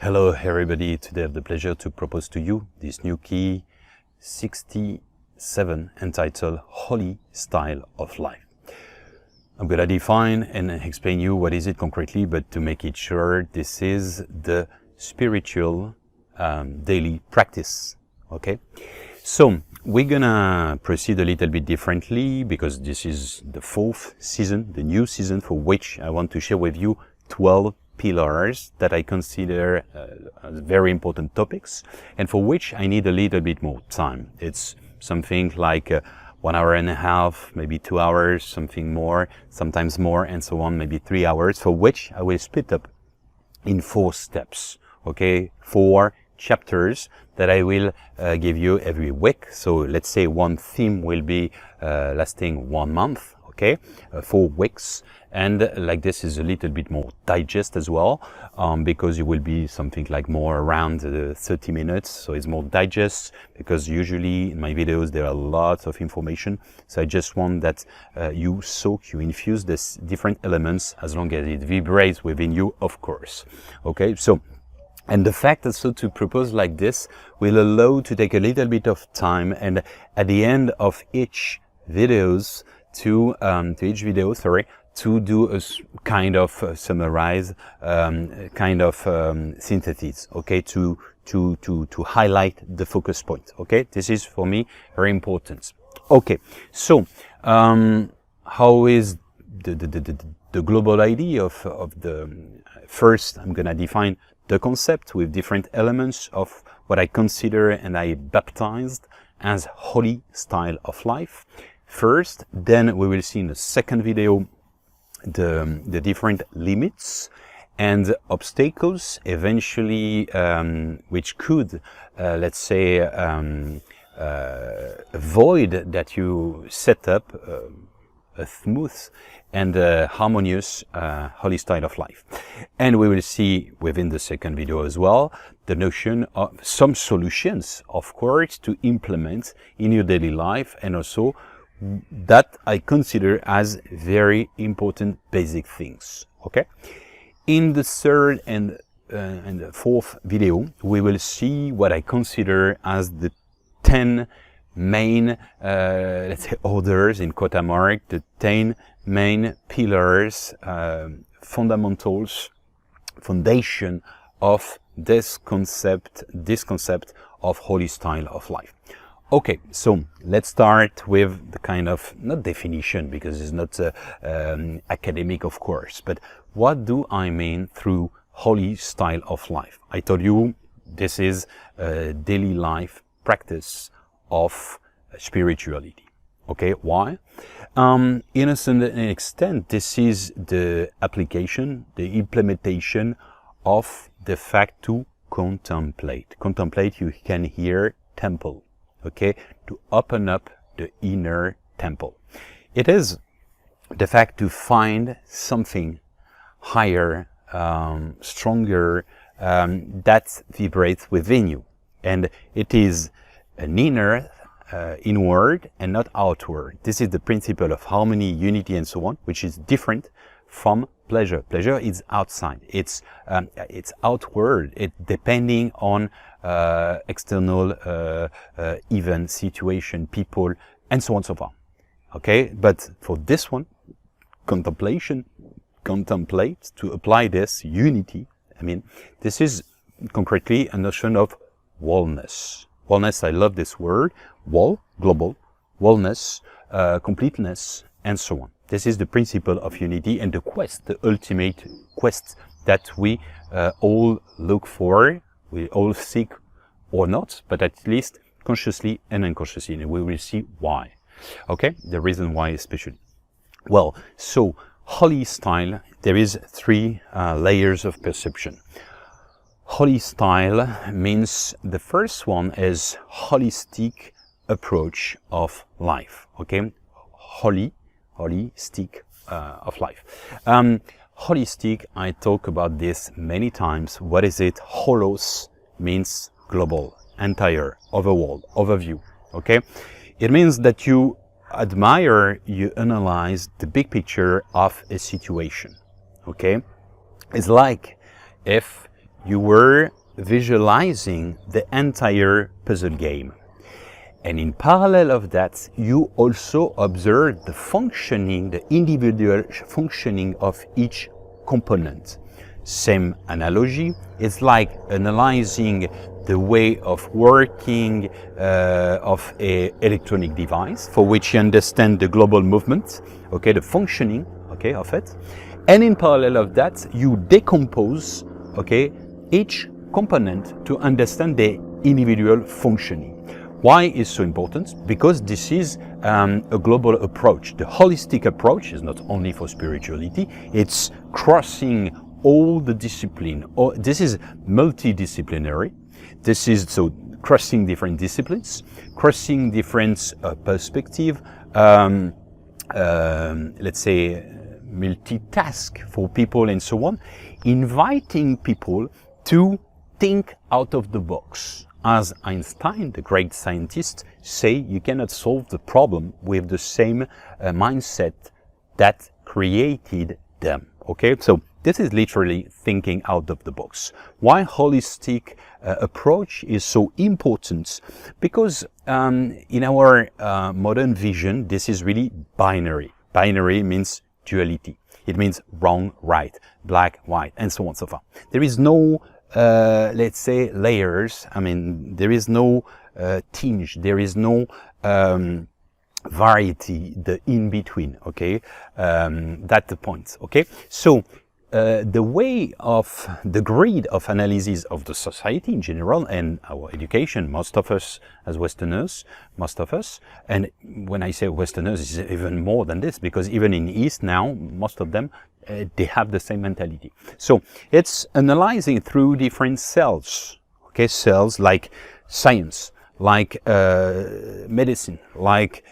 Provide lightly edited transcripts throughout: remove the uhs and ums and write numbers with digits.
Hello everybody, today I have the pleasure to propose to you this new key 67 entitled Holy Style of Life. I'm going to define and explain you what is it concretely, but to make it sure, this is the spiritual daily practice. Okay, so we're gonna proceed a little bit differently because this is the fourth season, the new season, for which I want to share with you 12 pillars that I consider as very important topics and for which I need a little bit more time. It's something like 1 hour and a half, maybe 2 hours, something more, sometimes more, and so on, maybe 3 hours, for which I will split up in 4 steps, okay, 4 chapters that I will give you every week. So let's say one theme will be lasting 1 month, okay, 4 weeks, and like this is a little bit more digest as well, because it will be something like more around 30 minutes, so it's more digest, because usually in my videos there are lots of information, so I just want that you soak, you infuse this different elements as long as it vibrates within you, of course. Okay, so and the fact also to propose like this will allow to take a little bit of time, and at the end of each videos to do a kind of summarize, kind of synthesis, okay, to highlight the focus point. Okay, this is for me very important. Okay, so how is the global idea of the first? I'm gonna define the concept with different elements of what I consider and I baptized as holy style of life first. Then we will see in the second video the different limits and obstacles eventually which could let's say avoid that you set up a smooth and harmonious holy style of life. And we will see within the second video as well the notion of some solutions, of course, to implement in your daily life, and also that I consider as very important basic things. Okay, in the third and the fourth video we will see what I consider as the 10 main let's say orders in quota mark, the 10 main pillars, fundamentals, foundation of this concept of holy style of life. Okay, so let's start with the kind of, not definition, because it's not academic, of course, but what do I mean through holy style of life? I told you this is a daily life practice of spirituality. Okay, why? In a certain extent, this is the application, the implementation of the fact to contemplate. Contemplate, you can hear temple. Okay, to open up the inner temple. It is the fact to find something higher, stronger, that vibrates within you. And it is an inward and not outward. This is the principle of harmony, unity, and so on, which is different from pleasure. Pleasure is outside. It's outward. It depending on external event, situation, people, and so on and so forth. Okay, but for this one, contemplate, to apply this unity, I mean, this is concretely a notion of wholeness. Wholeness, I love this word. Whole, global, wholeness, completeness, and so on. This is the principle of unity and the quest, the ultimate quest that we all look for, we all seek or not, but at least consciously and unconsciously, and we will see why. Okay, the reason why especially. Well, so holy style, there is 3 layers of perception. Holy style means the first one is holistic approach of life. Okay, holistic of life. Holistic, I talk about this many times. What is it? Holos means global, entire, overall, overview. Okay, it means that you admire, you analyze the big picture of a situation. Okay, it's like if you were visualizing the entire puzzle game. And in parallel of that, you also observe the functioning, the individual functioning of each component. Same analogy, it's like analyzing the way of working of an electronic device for which you understand the global movement, okay, the functioning, okay, of it. And in parallel of that, you decompose, okay, each component to understand the individual functioning. Why is so important? Because this is a global approach. The holistic approach is not only for spirituality, it's crossing all the discipline. This is multidisciplinary. This is so crossing different disciplines, crossing different perspective, let's say multitask for people and so on, inviting people to think out of the box. As Einstein, the great scientist, say, you cannot solve the problem with the same mindset that created them. Okay, so this is literally thinking out of the box. Why holistic approach is so important? Because in our modern vision, this is really binary. Binary means duality. It means wrong, right, black, white, and so on and so forth. There is no let's say layers. I mean, there is no tinge, there is no variety, the in between. Okay, that's the point. Okay, so the way of the grid of analysis of the society in general and our education, most of us as Westerners, most of us, and when I say Westerners, it's even more than this, because even in East now, most of them, they have the same mentality. So it's analyzing through different cells, okay, cells like science, like medicine, like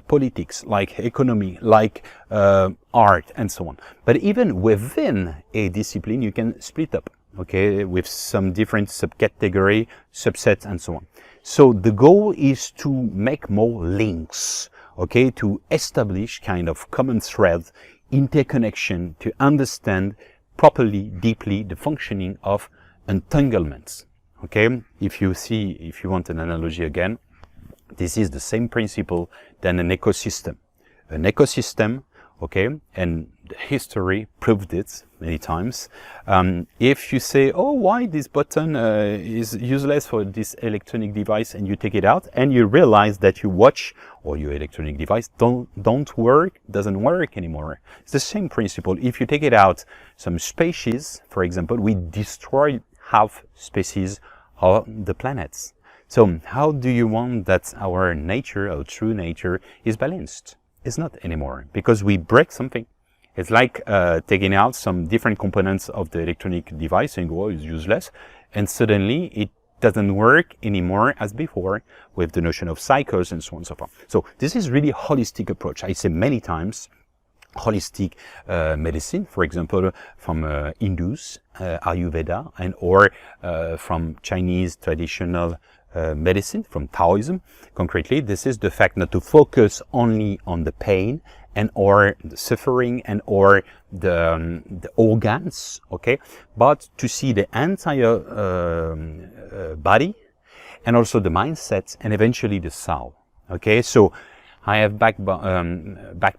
politics, like economy, like art, and so on. But even within a discipline, you can split up, okay, with some different subcategory, subsets, and so on. So the goal is to make more links, okay, to establish kind of common thread, interconnection, to understand properly, deeply the functioning of entanglements. Okay, if you want an analogy again, this is the same principle than an ecosystem. An ecosystem, okay, and history proved it many times. If you say, oh, why this button is useless for this electronic device, and you take it out and you realize that your watch or your electronic device doesn't work anymore. It's the same principle. If you take it out, some species, for example, we destroy half species of the planets. So how do you want that our nature, our true nature, is balanced? It's not anymore, because we break something. It's like taking out some different components of the electronic device, saying, oh, it's useless, and suddenly it doesn't work anymore as before, with the notion of cycles and so on and so forth. So this is really a holistic approach. I say many times, holistic medicine, for example, from Hindus, Ayurveda, and or from Chinese traditional medicine, from Taoism. Concretely, this is the fact not to focus only on the pain and or the suffering and or the organs, okay, but to see the entire body and also the mindset and eventually the soul. Okay, so I have back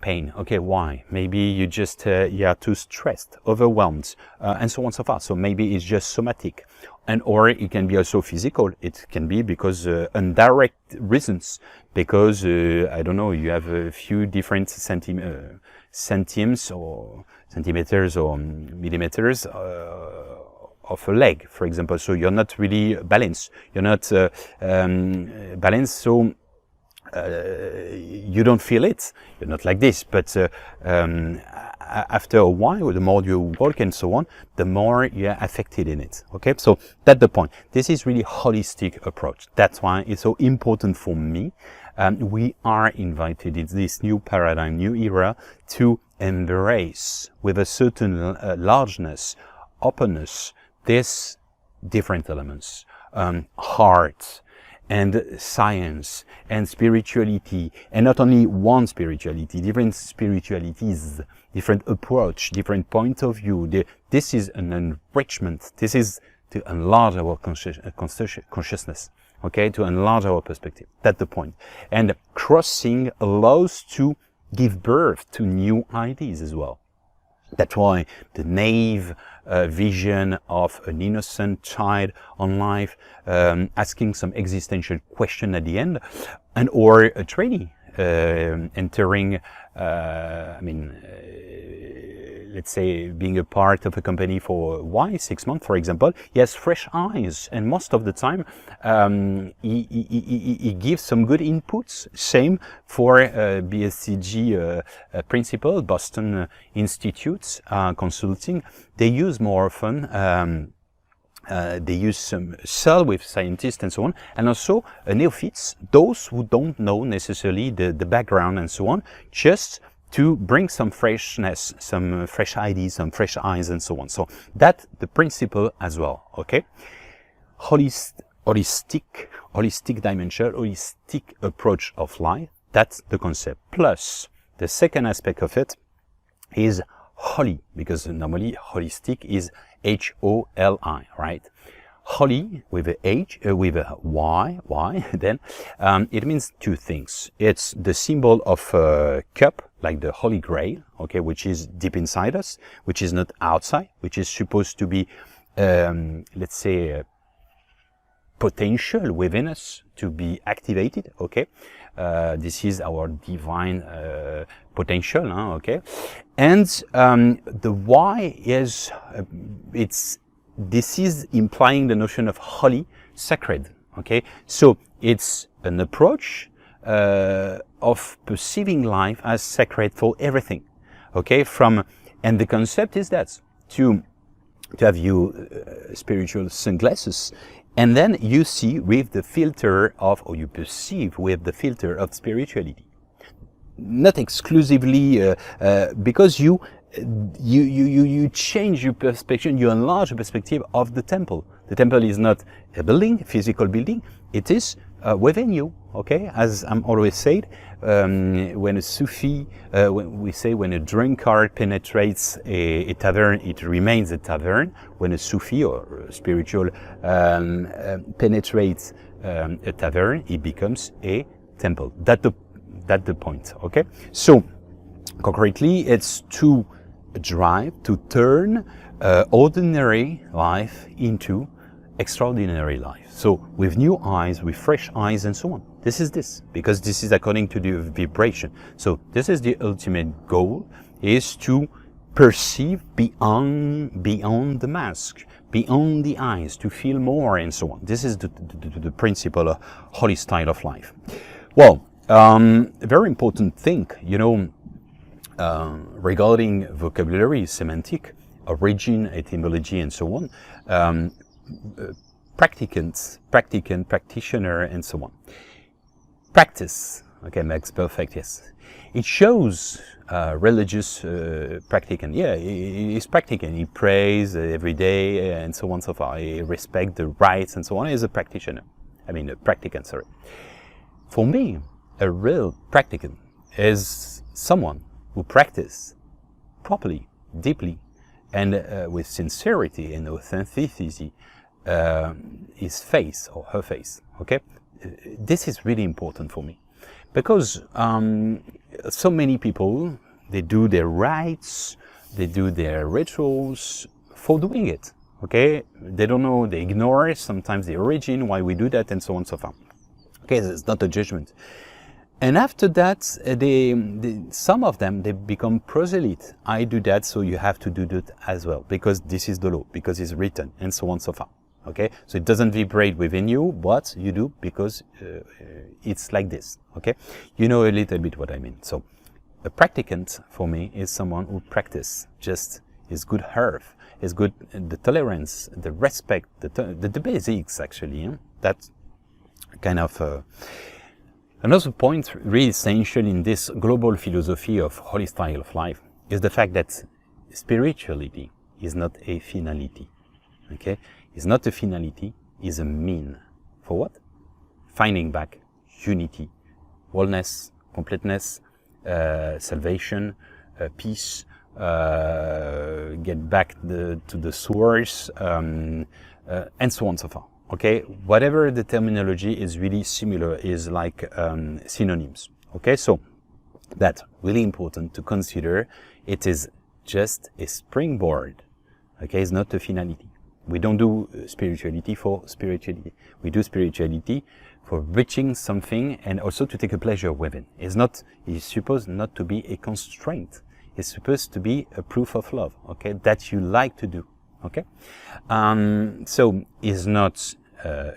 pain. Okay, why? Maybe you just you are too stressed, overwhelmed, and so on and so forth. So maybe it's just somatic, and or it can be also physical. It can be because indirect reasons, because I don't know, you have a few different centimeters or millimeters of a leg, for example. So you're not really balanced. You're not balanced. So you don't feel it. You're not like this, but after a while, the more you walk and so on, the more you're affected in it. Okay, so that's the point. This is really holistic approach. That's why it's so important for me. We are invited in this new paradigm, new era, to embrace with a certain largeness, openness, these different elements, heart, and science and spirituality, and not only one spirituality, different spiritualities, different approach, different point of view. This is an enrichment. This is to enlarge our consciousness, okay, to enlarge our perspective. That's the point. And crossing allows to give birth to new ideas as well. That's why the naive vision of an innocent child on life, asking some existential question at the end, and or a trainee entering, let's say, being a part of a company for 6 months, for example, he has fresh eyes, and most of the time he gives some good inputs. Same for BSCG principal, Boston Institute Consulting. They use more often. They use some cell with scientists and so on, and also neophytes, those who don't know necessarily the background and so on, just to bring some freshness, some fresh ideas, some fresh eyes and so on. So that's the principle as well, okay? Holistic dimension, holistic approach of life, that's the concept. Plus, the second aspect of it is holy, because normally holistic is H-O-L-I, right? Holy with a H, with a Y, then it means two things. It's the symbol of a cup, like the Holy Grail, okay, which is deep inside us, which is not outside, which is supposed to be, let's say, potential within us to be activated, okay? This is our divine potential, okay? And the Y is, this is implying the notion of holy, sacred, okay? So it's an approach of perceiving life as sacred for everything, okay? And the concept is that to have your spiritual sunglasses, and then you see with the filter of, or you perceive with the filter of spirituality. Not exclusively because you change your perspective, you enlarge the perspective of the temple. The temple is not a building, a physical building, it is within you, okay? As I'm always said, when a Sufi, when a drunkard penetrates a tavern, it remains a tavern. When a Sufi or a spiritual penetrates a tavern, it becomes a temple. That's the point, okay? So, concretely, it's to drive, to turn ordinary life into extraordinary life. So with new eyes, with fresh eyes and so on. This is because this is according to the vibration. So this is the ultimate goal, is to perceive beyond the mask, beyond the eyes, to feel more and so on. This is the principle of holy style of life. Well, a very important thing, regarding vocabulary, semantic, origin, etymology, and so on, practicant, practitioner, and so on. Practice, okay, makes perfect, yes. It shows religious practicant. Yeah, he's practicant. He prays every day and so on, so far. He respects the rights and so on. He's a practitioner. A practicant, sorry. For me, a real practicant is someone who practices properly, deeply, and with sincerity and authenticity his face or her face, okay? This is really important for me, because so many people, they do their rites, they do their rituals for doing it, okay? They don't know, they ignore sometimes the origin, why we do that, and so on and so forth. Okay, it's not a judgment. And after that, some of them, they become proselyte. I do that, so you have to do that as well, because this is the law, because it's written, and so on and so forth. Okay, so it doesn't vibrate within you, but you do because it's like this. Okay, you know a little bit what I mean. So, a practicant for me is someone who practices just his good heart, his good the tolerance, the respect, the basics actually. That's kind of. Another point really essential in this global philosophy of holy style of life is the fact that spirituality is not a finality. Okay, it's not a finality, it's a mean. For what? Finding back unity, wholeness, completeness, salvation, peace, get back to the source, and so on and so forth. Okay, whatever the terminology is really similar, is like synonyms. Okay, so that's really important to consider. It is just a springboard. Okay, it's not a finality. We don't do spirituality for spirituality. We do spirituality for reaching something and also to take a pleasure with it. It's supposed not to be a constraint. It's supposed to be a proof of love, okay, that you like to do, okay? So it's not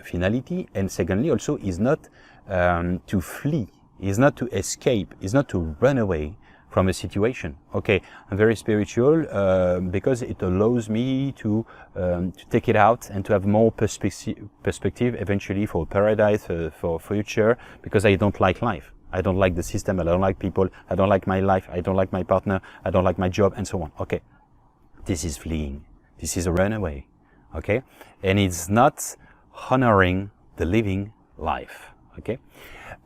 finality, and secondly also is not to flee, is not to escape, is not to run away from a situation. Okay, I'm very spiritual because it allows me to take it out and to have more perspective eventually for paradise, for future, because I don't like life. I don't like the system, I don't like people, I don't like my life, I don't like my partner, I don't like my job, and so on. Okay, this is fleeing. This is a runaway. Okay, and it's not honoring the living life. Okay,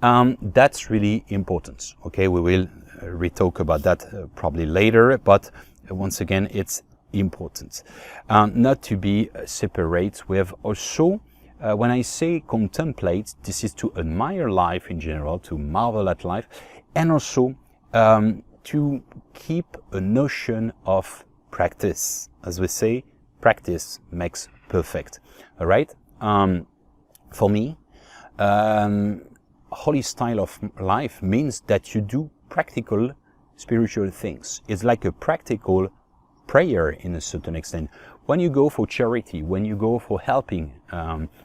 that's really important. Okay, we will re-talk about that probably later, but once again, it's important not to be separate with also. When I say contemplate, this is to admire life in general, to marvel at life, and also to keep a notion of practice. As we say, practice makes perfect. All right. For me, holy style of life means that you do practical spiritual things. It's like a practical prayer in a certain extent. When you go for charity, when you go for helping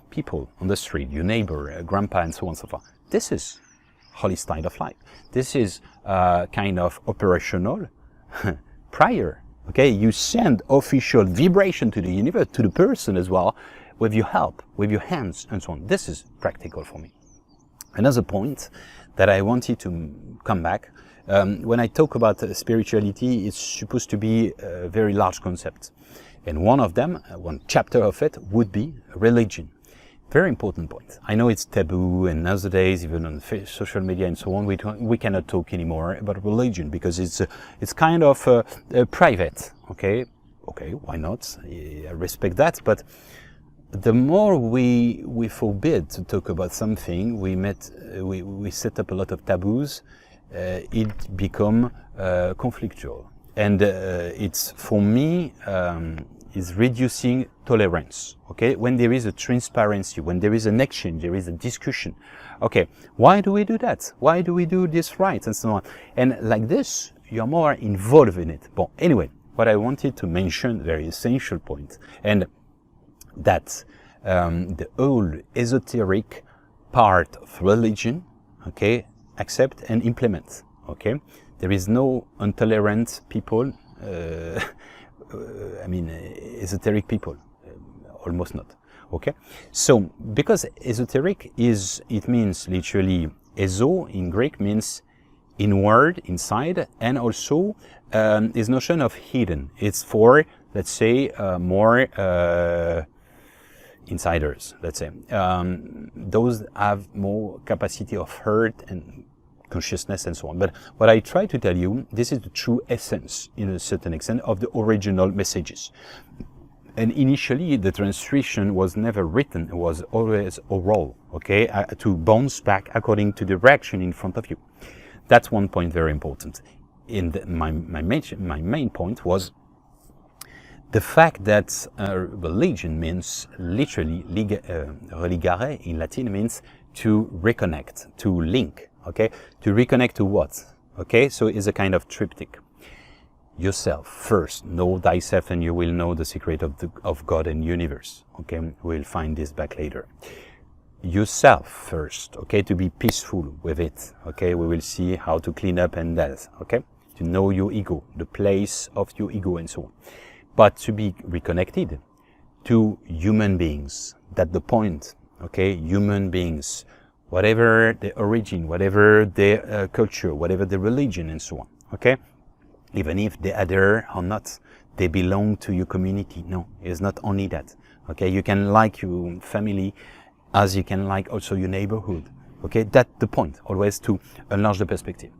people on the street, your neighbor, grandpa, and so on and so forth, this is holy style of life. This is kind of operational prayer. Okay, you send official vibration to the universe, to the person as well, with your help, with your hands, and so on. This is practical for me. Another point that I wanted to come back, when I talk about spirituality, it's supposed to be a very large concept. And one of them, one chapter of it, would be religion. Very important point. I know it's taboo, and nowadays, even on social media and so on, we cannot talk anymore about religion because it's kind of private. Okay, why not? I respect that, but the more we forbid to talk about something, we set up a lot of taboos. It become conflictual, and it's for me is reducing tolerance. Okay, when there is a transparency, when there is an exchange, there is a discussion. Okay, why do we do that? Why do we do this right, and so on? And like this, you're more involved in it. But anyway, what I wanted to mention, very essential point, and that the whole esoteric part of religion, okay, accept and implement. Okay, there is no intolerant people. I mean, esoteric people, almost not. Okay, so because esoteric it means literally eso in Greek means inward, inside, and also is notion of hidden. It's for, let's say, more insiders, let's say. Those have more capacity of hurt and consciousness and so on. But what I try to tell you, this is the true essence, in a certain extent, of the original messages. And initially, the translation was never written, it was always oral, okay, to bounce back according to the reaction in front of you. That's one point very important. My main point was the fact that religion means literally, religare in Latin means to reconnect, to link, okay? To reconnect to what? Okay, so it's a kind of triptych. Yourself first, know thyself and you will know the secret of God and universe, okay? We'll find this back later. Yourself first, okay, to be peaceful with it, okay? We will see how to clean up and that, okay? To know your ego, the place of your ego and so on. But to be reconnected to human beings, that's the point, okay? Human beings, whatever the origin, whatever their culture, whatever the religion and so on, okay? Even if they adhere or not, they belong to your community. No, it's not only that, okay? You can like your family as you can like also your neighborhood, okay? That's the point, always to enlarge the perspective.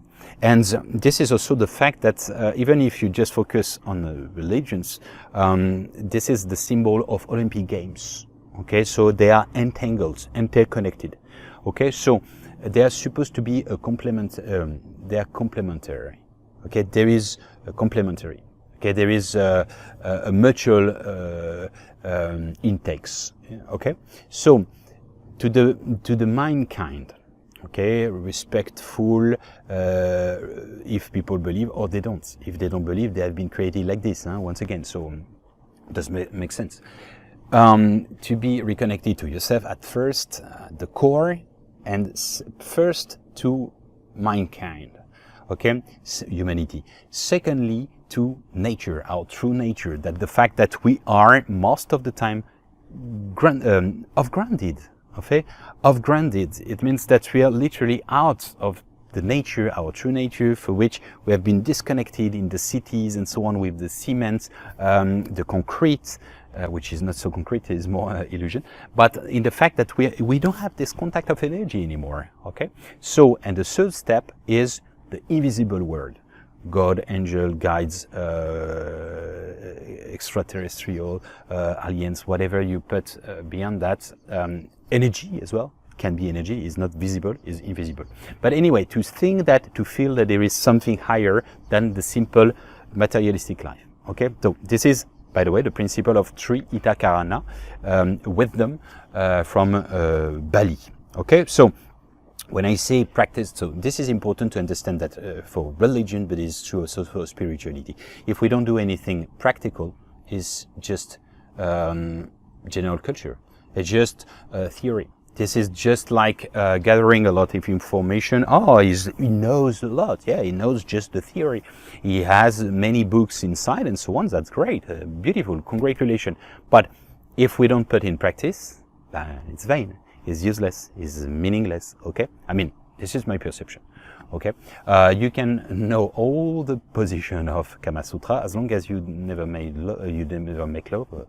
And this is also the fact that even if you just focus on the religions, this is the symbol of Olympic Games. Okay, so they are entangled, interconnected. Okay, so they are supposed to be a complement. They are complementary. Okay, there is a complementary. Okay, there is a mutual intakes. Okay, so to the mankind. Okay, respectful if people believe or they don't. If they don't believe, they have been created like this. Once again, so it does make sense. To be reconnected to yourself at first, the core, and first to mankind. Okay, humanity. Secondly, to nature, our true nature. That the fact that we are most of the time off-grounded. Okay, off-grounded. It means that we are literally out of the nature, our true nature, for which we have been disconnected in the cities and so on with the cement, the concrete, which is not so concrete, is more illusion. But in the fact that we don't have this contact of energy anymore. Okay, so and the third step is the invisible world. God, angel, guides, extraterrestrial, aliens, whatever you put beyond that. Energy as well, can be energy, is not visible, is invisible. But anyway, to think that, to feel that there is something higher than the simple materialistic life. Okay, so this is, by the way, the principle of Tri Ita Karana, wisdom from Bali. Okay, so when I say practice, so this is important to understand that for religion, but it's true also for spirituality. If we don't do anything practical, it's just general culture. It's just theory. This is just like gathering a lot of information. Oh, he knows a lot. Yeah, he knows just the theory. He has many books inside and so on. That's great. Beautiful. Congratulations. But if we don't put in practice, it's vain. It's useless. It's meaningless. Okay? I mean, this is my perception. Okay? You can know all the position of Kama Sutra as long as you never make love.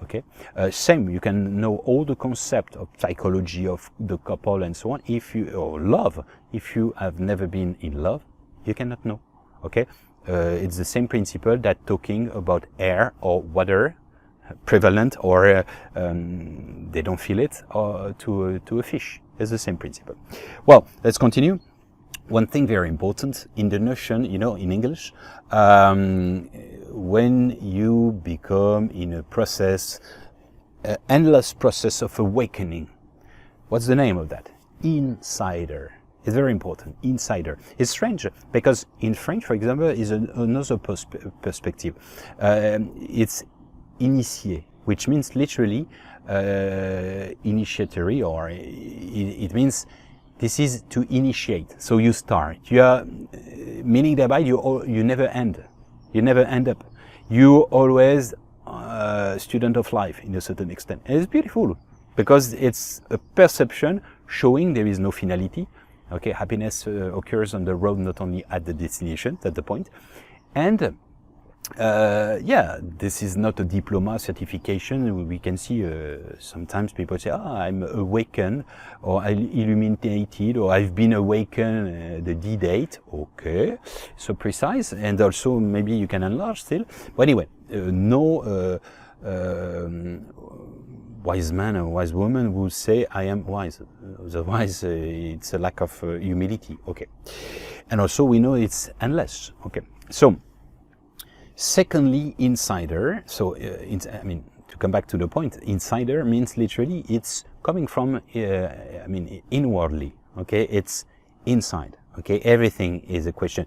Okay? Same, you can know all the concept of psychology of the couple and so on. Or love, if you have never been in love, you cannot know. Okay? It's the same principle that talking about air or water prevalent or they don't feel it or to a fish. It's the same principle. Well, let's continue. One thing very important in the notion, in English, when you become in a process, endless process of awakening, what's the name of that? Insider. It's very important. Insider. It's strange because in French, for example, is another perspective. It's initié, which means literally initiatory, or it means this is to initiate. So you start. You are meaning thereby you never end. You never end up. You always student of life in a certain extent. And it's beautiful because it's a perception showing there is no finality. Okay, happiness occurs on the road, not only at the destination. That's the point. And this is not a diploma certification. We can see sometimes people say, I'm awakened, or I'm illuminated, or I've been awakened, the D-date. Okay, so precise, and also maybe you can enlarge still. But anyway, no wise man or wise woman will say, I am wise. Otherwise, it's a lack of humility. Okay, and also we know it's endless. Okay, so secondly, insider. So, to come back to the point, insider means literally it's coming from, inwardly. Okay, it's inside. Okay, everything is a question.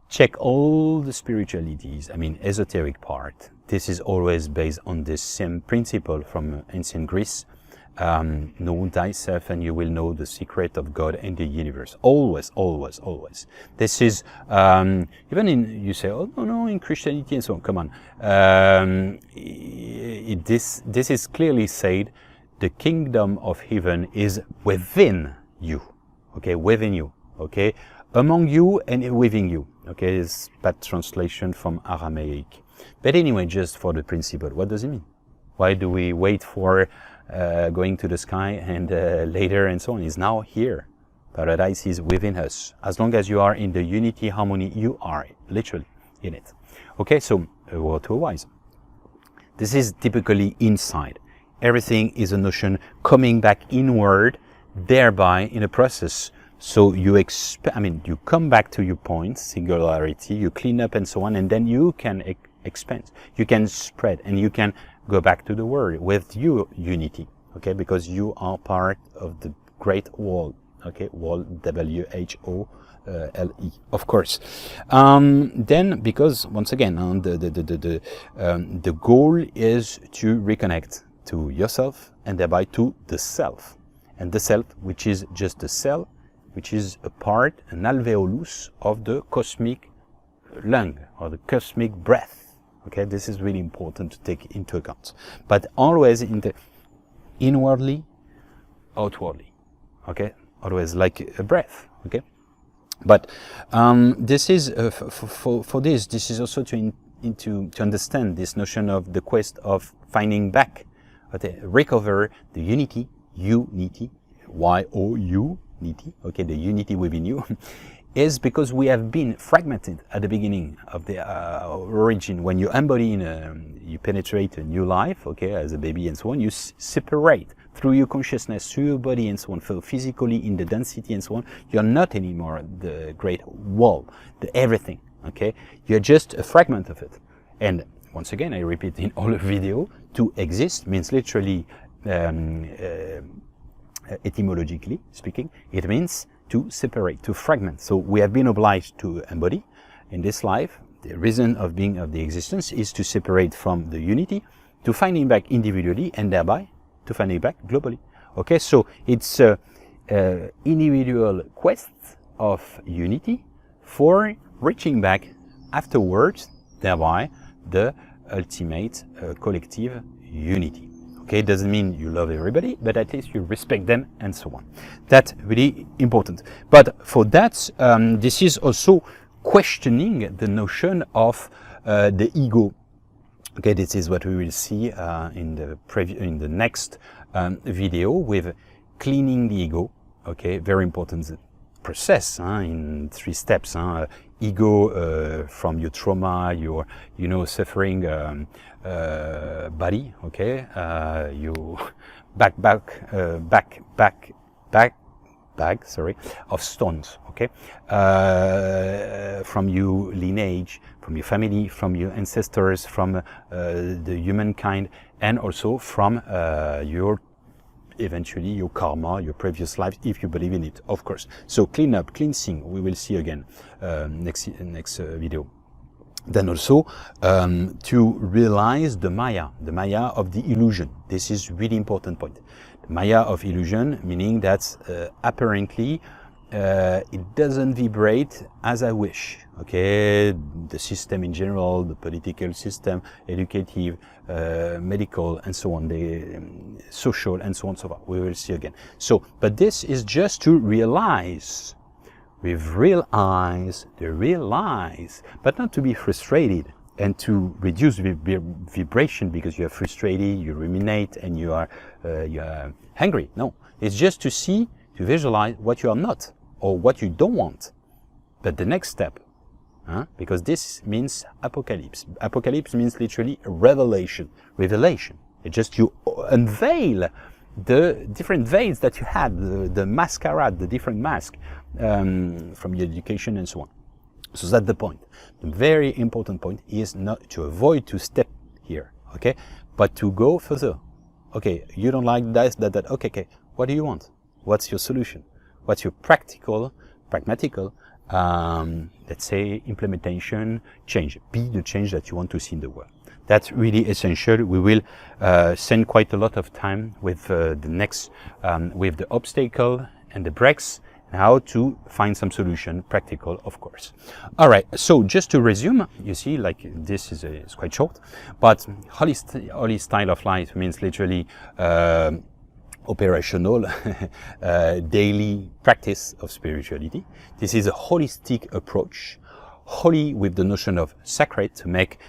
Check all the spiritualities. Esoteric part. This is always based on the same principle from ancient Greece. Know thyself and you will know the secret of God and the universe. Always, always, always. This is, even you say, oh, no, in Christianity and so on, come on. This is clearly said, the kingdom of heaven is within you. Okay, within you. Okay, among you and within you. Okay, it's bad translation from Aramaic. But anyway, just for the principle, what does it mean? Why do we wait for going to the sky and later and so on? Is now here. Paradise is within us. As long as you are in the unity, harmony, you are literally in it. Okay, so a word to a wise. This is typically inside. Everything is a notion coming back inward, thereby in a process. So you you come back to your point, singularity, you clean up and so on, and then you can expand, you can spread, and you can go back to the world with your unity. Okay, because you are part of the great whole. Okay, whole, WHOLE, of course. Then, because once again, the goal is to reconnect to yourself and thereby to the self. And the self, which is just the cell, which is a part, an alveolus of the cosmic lung or the cosmic breath. Okay, this is really important to take into account. But always inwardly, outwardly. Okay, always like a breath. Okay, but this is this is also to understand this notion of the quest of finding back, recover the unity, unity, unity. Okay, the unity within you. Is because we have been fragmented at the beginning of the origin. When you embody you penetrate a new life, okay, as a baby and so on, you separate through your consciousness, through your body and so on, so physically in the density and so on, you're not anymore the great wall, the everything, okay? You're just a fragment of it. And once again, I repeat in all the video, to exist means literally, etymologically speaking, it means to separate, to fragment. So we have been obliged to embody in this life. The reason of being of the existence is to separate from the unity, to find it back individually, and thereby to find it back globally. Okay, so it's a individual quest of unity for reaching back afterwards, thereby the ultimate collective unity. Okay, it doesn't mean you love everybody, but at least you respect them and so on. That's really important. But for that, this is also questioning the notion of the ego. Okay, this is what we will see in the next video with cleaning the ego. Okay, very important process in 3 steps. Ego from your trauma, your suffering body. Okay, you bag of stones. Okay, from your lineage, from your family, from your ancestors, from the humankind, and also from eventually your karma, your previous lives, if you believe in it, of course. So clean up, cleansing, we will see again next video. Then also to realize the Maya of the illusion. This is really important point. The Maya of illusion, meaning that apparently it doesn't vibrate as I wish. Okay, the system in general, the political system, educative, medical, and so on, the social, and so on and so forth. We will see again. So, but this is just to realize. We've realized the realize, but not to be frustrated and to reduce vibration because you are frustrated, you ruminate, and you are hungry. No, it's just to see, to visualize what you are not or what you don't want. But the next step, because this means apocalypse. Apocalypse means literally revelation. It's just you unveil the different veils that you had, the masquerade, the different masks from your education and so on. So that's the point. The very important point is not to avoid to step here, okay, but to go further. Okay, you don't like that. Okay. What do you want? What's your solution? What's your pragmatical, let's say, implementation change? Be the change that you want to see in the world. That's really essential. We will spend quite a lot of time with the next, with the obstacle and the breaks, and how to find some solution, practical, of course. All right, so just to resume, you see, like this is quite short, but HOLYSTYLE of life means literally operational, daily practice of spirituality. This is a holistic approach. Holy with the notion of sacred, to make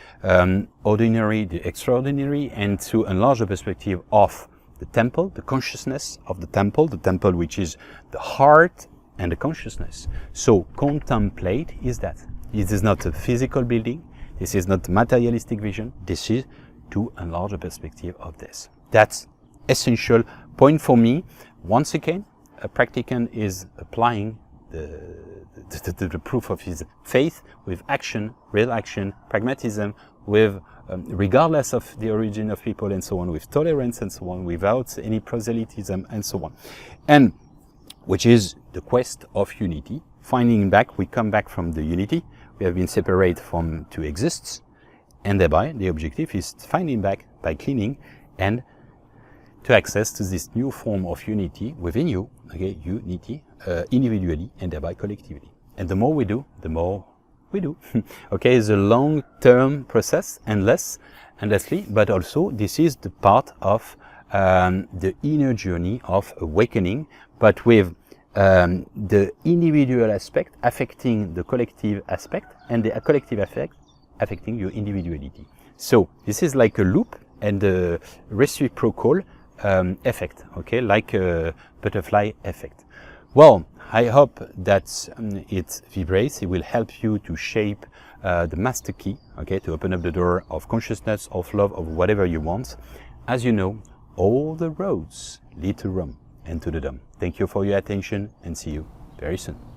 ordinary the extraordinary, and to enlarge the perspective of the temple, the consciousness of the temple which is the heart and the consciousness. So contemplate is that. It is not a physical building. This is not materialistic vision. This is to enlarge the perspective of this. That's essential point for me. Once again, a practicant is applying the proof of his faith with action, real action, pragmatism, with regardless of the origin of people and so on, with tolerance and so on, without any proselytism and so on. And which is the quest of unity. Finding back, we come back from the unity. We have been separated from to exist, and thereby the objective is finding back by cleaning and to access to this new form of unity within you, okay, unity, individually and thereby collectively. And the more we do, the more we do. Okay, it's a long-term process, endlessly, but also this is the part of the inner journey of awakening, but with the individual aspect affecting the collective aspect and the collective aspect affecting your individuality. So this is like a loop and a reciprocal effect, okay, like a butterfly effect. Well, I hope that it vibrates. It will help you to shape the master key, okay, to open up the door of consciousness, of love, of whatever you want. As you know, all the roads lead to Rome and to the Dome. Thank you for your attention and see you very soon.